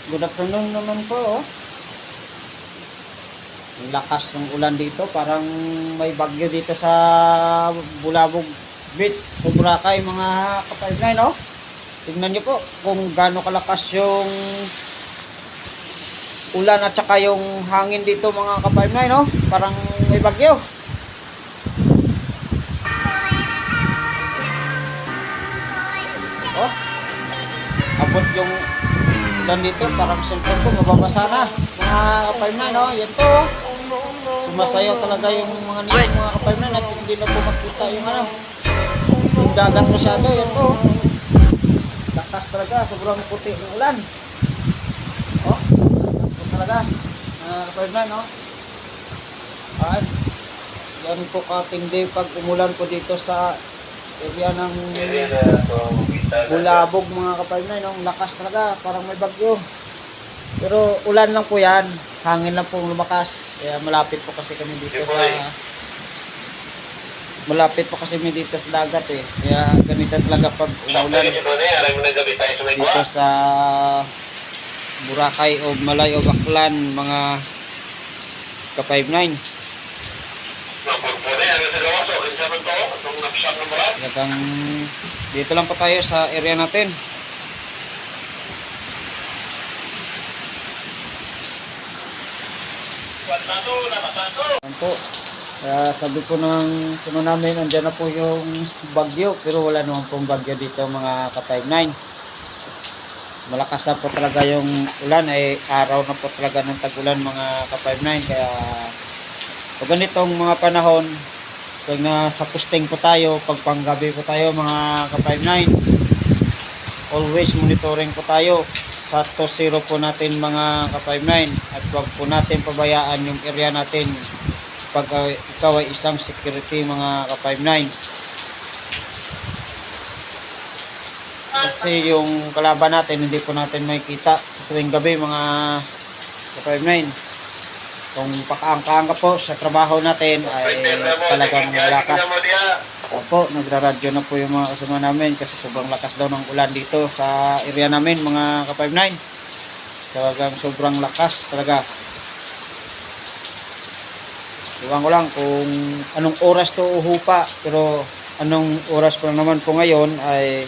Good afternoon naman po. Oh. Ang lakas ng ulan dito. Parang may bagyo dito sa Bulabog Beach o Boracay mga kapatid. No? Tignan nyo po kung gaano kalakas yung ulan at saka yung hangin dito mga kapatid. No? Parang may bagyo. Oh, abot yung ulan dito, parang cellphone ko mababasa na mga kapayman, no? Yan to, sumasayaw talaga yung mga nito, mga kapayman, at hindi na po makita yung ano, yung dagat masyado. Yan to, lakas talaga, sobrang puti ng ulan. Oh, lakas talaga mga kapayman, no? Ay, yan po katindi pag umulan po dito sa area ng Bulabog mga kapatid, no? Lakas talaga, parang may bagyo. Pero ulan lang po yan, hangin lang po lumakas. Kaya malapit po kasi kami dito sa dagat eh. Kaya ganito talaga pag ulan dito sa Boracay o Malay o Baclan mga ka-59. Talagang dito lang po tayo sa area natin. Yan po. Kaya sabi ko ng suno namin, andyan na po yung bagyo. Pero wala naman pong bagyo dito mga ka-59. Malakas na po talaga yung ulan. Ay araw na po talaga ng tag-ulan mga ka-59. Kaya pag ganitong mga panahon, pag nasa posting po tayo, pag panggabi po tayo mga ka-59, always monitoring po tayo sa 2-0 po natin mga ka-59, at wag po natin pabayaan yung area natin pag ikaw ay isang security mga ka-59. Kasi yung kalaban natin hindi po natin makikita sa tuwing gabi mga ka-59. Kung pakaangka-angka po sa trabaho natin ay talagang lakas. Opo, nagraradyo na po yung mga kasama namin kasi sobrang lakas daw ng ulan dito sa area namin mga ka-59. Talagang sobrang lakas talaga. Iwan ko lang kung anong oras to uhupa, pero anong oras pa naman po ngayon ay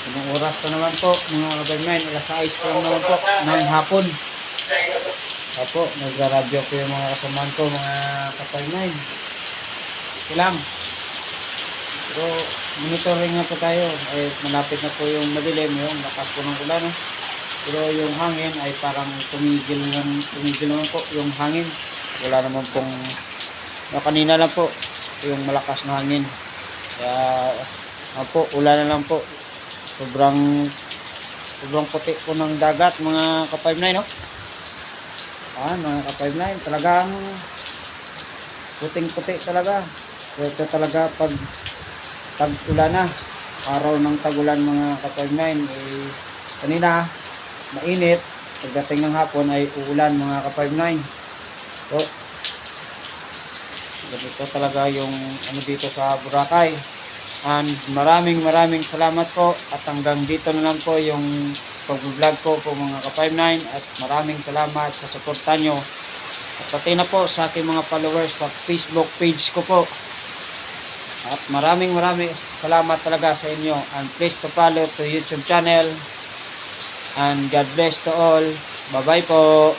anong oras pa naman po mga ka-59, alas 6 pa naman po ng hapon. Opo, nagraradyo ko yung mga kasamaan ko, mga ka-59. Ito lang. Pero monitoring na po tayo. Ay malapit na po yung madilim, yung lakas po ng ulan. Pero yung hangin ay parang tumigil naman po yung hangin. Wala naman pong kanina lang po yung malakas na hangin. Kaya po, ulan na lang po. Sobrang puti po ng dagat mga ka-59, no? Mga ka-59, talagang puting-puti talaga. Ito talaga pag tag-ulan na, araw ng tag-ulan mga ka-59, eh, kanina mainit, pagdating ng hapon ay uulan mga ka-59. So ganito talaga yung ano dito sa Boracay. And maraming salamat po, at hanggang dito na lang po yung pag-vlog ko po mga ka-59, at maraming salamat sa suporta nyo, at pati na po sa aking mga followers sa Facebook page ko po. At maraming salamat talaga sa inyo, and please to follow to YouTube channel, and God bless to all. Bye bye po.